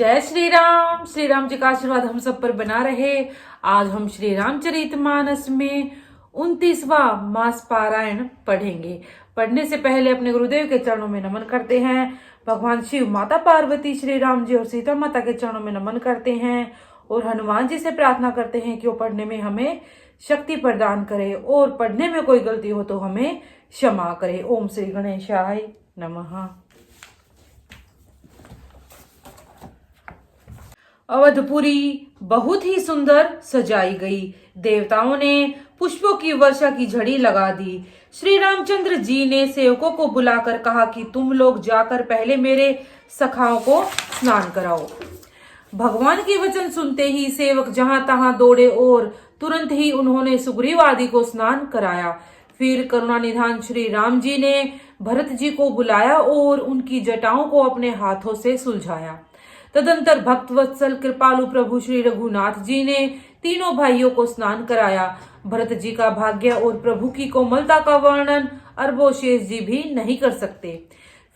जय श्री राम जी का आशीर्वाद हम सब पर बना रहे। आज हम श्री रामचरितमानस में 29वां मास पारायण पढ़ेंगे। पढ़ने से पहले अपने गुरुदेव के चरणों में नमन करते हैं। भगवान शिव, माता पार्वती, श्री राम जी और सीता माता के चरणों में नमन करते हैं और हनुमान जी से प्रार्थना करते हैं कि वो पढ़ने में हमें शक्ति प्रदान करे और पढ़ने में कोई गलती हो तो हमें क्षमा करे। ओम श्री गणेशाय नमः। अवधपुरी बहुत ही सुंदर सजाई गई। देवताओं ने पुष्पों की वर्षा की झड़ी लगा दी। श्री रामचंद्र जी ने सेवकों को बुलाकर कहा कि तुम लोग जाकर पहले मेरे सखाओं को स्नान कराओ। भगवान की वचन सुनते ही सेवक जहां तहां दौड़े और तुरंत ही उन्होंने सुग्रीव आदि को स्नान कराया। फिर करुणानिधान श्री राम जी ने भरत जी को बुलाया और उनकी जटाओं को अपने हाथों से सुलझाया। तदंतर भक्त वत्सल कृपालु प्रभु श्री रघुनाथ जी ने तीनों भाइयों को स्नान कराया। भरत जी का भाग्य और प्रभु की कोमलता का वर्णन अरबोशेष जी भी नहीं कर सकते।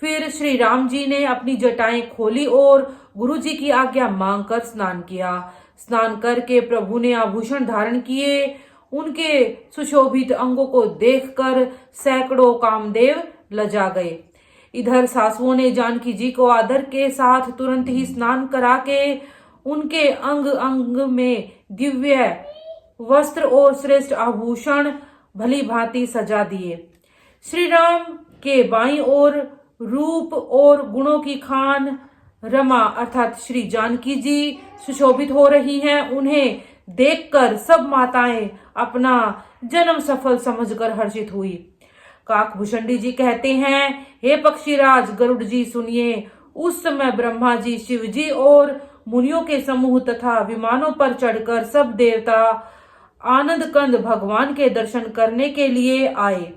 फिर श्री राम जी ने अपनी जटाएं खोली और गुरु जी की आज्ञा मांगकर स्नान किया। स्नान करके प्रभु ने आभूषण धारण किए। उनके सुशोभित अंगों को देखकर सैकड़ों कामदेव लजा गए। इधर सासुओं ने जानकी जी को आदर के साथ तुरंत ही स्नान करा के उनके अंग अंग में दिव्य वस्त्र और श्रेष्ठ आभूषण भली भांति सजा दिए। श्री राम के बाईं ओर रूप और गुणों की खान रमा अर्थात श्री जानकी जी सुशोभित हो रही हैं। उन्हें देखकर सब माताएं अपना जन्म सफल समझकर हर्षित हुई। काकभूषणी जी कहते हैं, हे पक्षीराज गरुड़ जी सुनिए। उस समय ब्रह्मा जी, शिव जी और मुनियों के समूह तथा विमानों पर चढ़कर सब देवता आनंद कंद भगवान के दर्शन करने के लिए आए।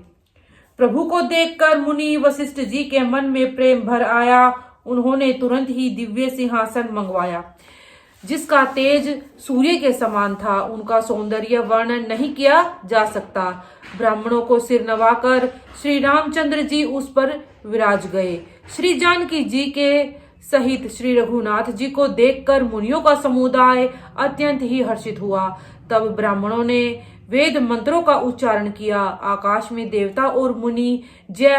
प्रभु को देखकर मुनि वशिष्ठ जी के मन में प्रेम भर आया। उन्होंने तुरंत ही दिव्य सिंहासन मंगवाया जिसका तेज सूर्य के समान था। उनका सौंदर्य वर्णन नहीं किया जा सकता। ब्राह्मणों को सिर नवाकर श्री रामचंद्र जी उस पर विराज गए। श्री जानकी जी के सहित श्री रघुनाथ जी को देखकर मुनियों का समुदाय अत्यंत ही हर्षित हुआ। तब ब्राह्मणों ने वेद मंत्रों का उच्चारण किया। आकाश में देवता और मुनि जय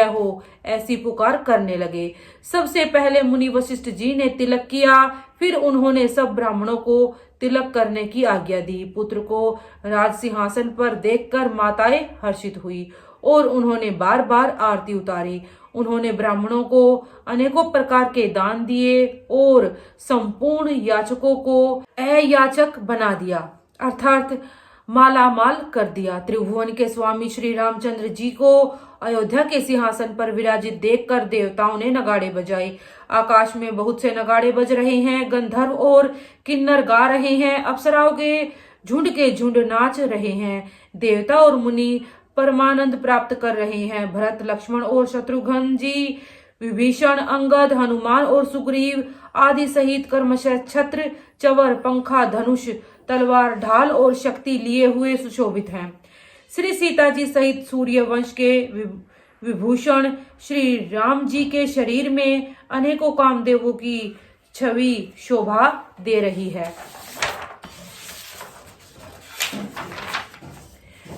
हो ऐसी पुकार करने लगे। सबसे पहले मुनि वशिष्ठ जी ने तिलक किया। फिर उन्होंने सब ब्राह्मणों को तिलक करने की आज्ञा दी। पुत्र को राज सिंहासन पर देखकर माताएं हर्षित हुई और उन्होंने बार बार आरती उतारी। उन्होंने ब्राह्मणों को अनेकों प्रकार के दान दिए और संपूर्ण याचकों को अयाचक बना दिया अर्थात माला माल कर दिया। त्रिभुवन के स्वामी श्री रामचंद्र जी को अयोध्या के सिंहासन पर विराजित देखकर देवताओं ने नगाड़े बजाए। आकाश में बहुत से नगाड़े बज रहे हैं। गंधर्व और किन्नर गा रहे हैं। अप्सराओं के झुंड नाच रहे हैं। देवता और मुनि परमानंद प्राप्त कर रहे हैं। भरत, लक्ष्मण और शत्रुघ्न जी, विभीषण, अंगद, हनुमान और सुग्रीव आदि सहित कर्मशः छत्र, चवर, पंखा, धनुष, तलवार, ढाल और शक्ति लिए हुए सुशोभित हैं। श्री सीता जी सहित सूर्य वंश के विभूषण श्री राम जी के शरीर में अनेकों कामदेवों की छवि शोभा दे रही है।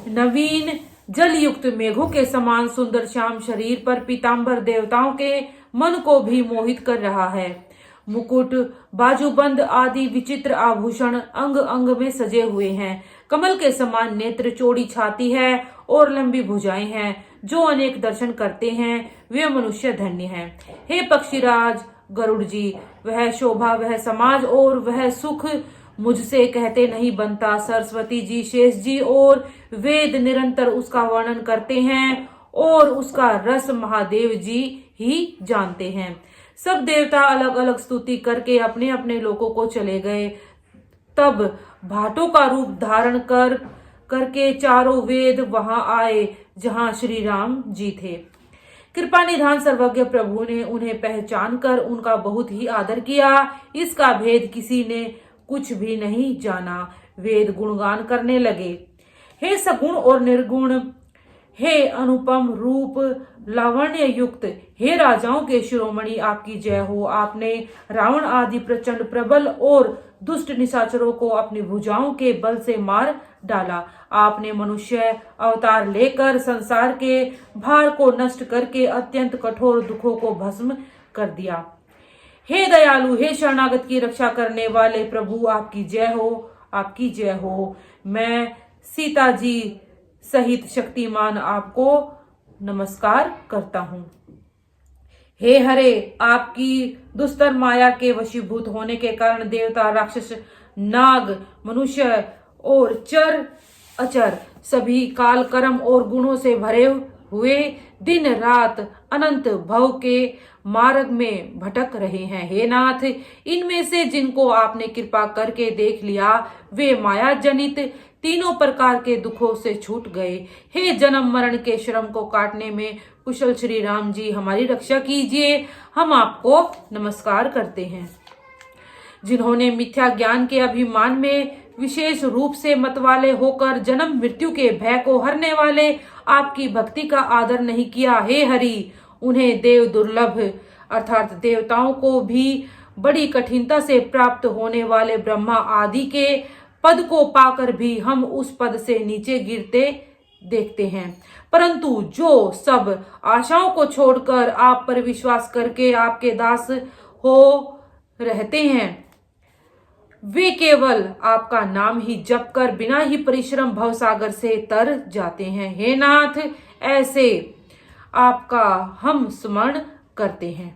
नवीन जल युक्त मेघों के समान सुंदर श्याम शरीर पर पीतांबर देवताओं के मन को भी मोहित कर रहा है। मुकुट, बाजूबंद आदि विचित्र आभूषण अंग अंग में सजे हुए हैं। कमल के समान नेत्र, चौड़ी छाती है और लंबी भुजाएं हैं। जो अनेक दर्शन करते हैं वे मनुष्य धन्य हैं। हे पक्षीराज गरुड़ जी, वह शोभा, वह समाज और वह सुख मुझसे कहते नहीं बनता। सरस्वती जी, शेष जी और वेद निरंतर उसका वर्णन करते हैं और उसका रस महादेव जी ही जानते हैं। सब देवता अलग अलग स्तुति करके अपने अपने लोकों को चले गए। तब भाटों का रूप धारण करके चारों वेद वहां आए जहां श्री राम जी थे। कृपा निधान सर्वज्ञ प्रभु ने उन्हें पहचान कर उनका बहुत ही आदर किया। इसका भेद किसी ने कुछ भी नहीं जाना। वेद गुणगान करने लगे। हे सगुण और निर्गुण, हे अनुपम रूप लावण्य युक्त, हे राजाओं के शिरोमणि आपकी जय हो। आपने रावण आदि प्रचंड प्रबल और दुष्ट निशाचरों को अपनी भुजाओं के बल से मार डाला। आपने मनुष्य अवतार लेकर संसार के भार को नष्ट करके अत्यंत कठोर दुखों को भस्म कर दिया। हे दयालु, हे शरणागत की रक्षा करने वाले प्रभु आपकी जय हो, आपकी जय हो। मैं सीता जी सहित शक्तिमान आपको नमस्कार करता हूँ। हे हरे, आपकी दुस्तर माया के वशीभूत होने के कारण देवता, राक्षस, नाग, मनुष्य और चर अचर सभी काल कर्म और गुणों से भरे हुए दिन रात अनंत भव के मार्ग में भटक रहे हैं। हे नाथ, इनमें से जिनको आपने कृपा करके देख लिया वे माया जनित तीनों प्रकार के दुखों से छूट गए। हे जन्म मरण के श्रम को काटने में कुशल श्री राम जी, हमारी रक्षा कीजिए। हम आपको नमस्कार करते हैं। जिन्होंने मिथ्या ज्ञान के अभिमान में विशेष रूप से मतवाले होकर जन्म मृत्यु के भय को हरने वाले आपकी भक्ति का आदर नहीं किया, हे हरि, उन्हें देव दुर्लभ अर्थात देवताओं को भी बड़ी कठिनता से प्राप्त होने वाले ब्रह्मा आदि के पद को पाकर भी हम उस पद से नीचे गिरते देखते हैं। परंतु जो सब आशाओं को छोड़कर आप पर विश्वास करके आपके दास हो रहते हैं वे केवल आपका नाम ही जप कर बिना ही परिश्रम भवसागर से तर जाते हैं। हे नाथ, ऐसे आपका हम स्मरण करते हैं।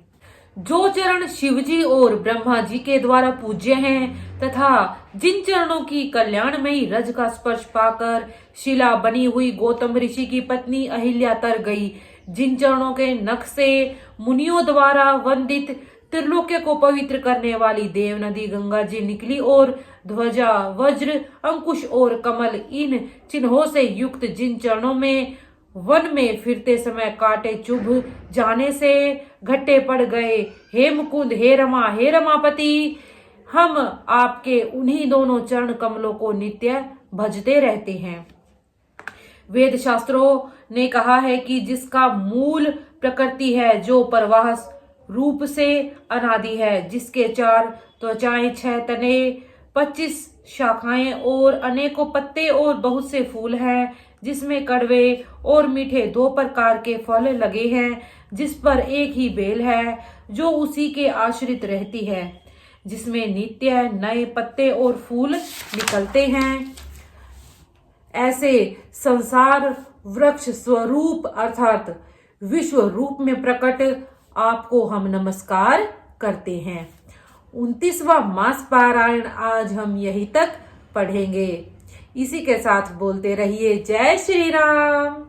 जो चरण शिवजी और ब्रह्मा जी के द्वारा पूज्य हैं तथा जिन चरणों की कल्याणमयी रज का स्पर्श पाकर शिला बनी हुई गौतम ऋषि की पत्नी अहिल्या तर गई, जिन चरणों के नख से मुनियों द्वारा वंदित त्रिलोक्य को पवित्र करने वाली देव नदी गंगा जी निकली और ध्वजा, वज्र, अंकुश और कमल इन चिन्हों से युक्त जिन चरणों में वन में फिरते समय कांटे चुभ जाने से घट्टे पड़ गए, हे मुकुंद, हे रमा, हे रमापति, हम आपके उन्हीं दोनों चरण कमलों को नित्य भजते रहते हैं। वेद शास्त्रों ने कहा है कि जिसका मूल प्रकृति है, जो परवाह रूप से अनादि है, जिसके 4 त्वचाएं, 6 तने, 25 शाखाएं और अनेकों पत्ते और बहुत से फूल हैं, जिसमें कड़वे और मीठे 2 प्रकार के फल लगे हैं, जिस पर एक ही बेल है जो उसी के आश्रित रहती है, जिसमें नित्य नए पत्ते और फूल निकलते हैं। ऐसे संसार वृक्ष स्वरूप अर्थात विश्व रूप में प्रकट आपको हम नमस्कार करते हैं। 29वां मास पारायण आज हम यहीं तक पढ़ेंगे। इसी के साथ बोलते रहिए जय श्री राम।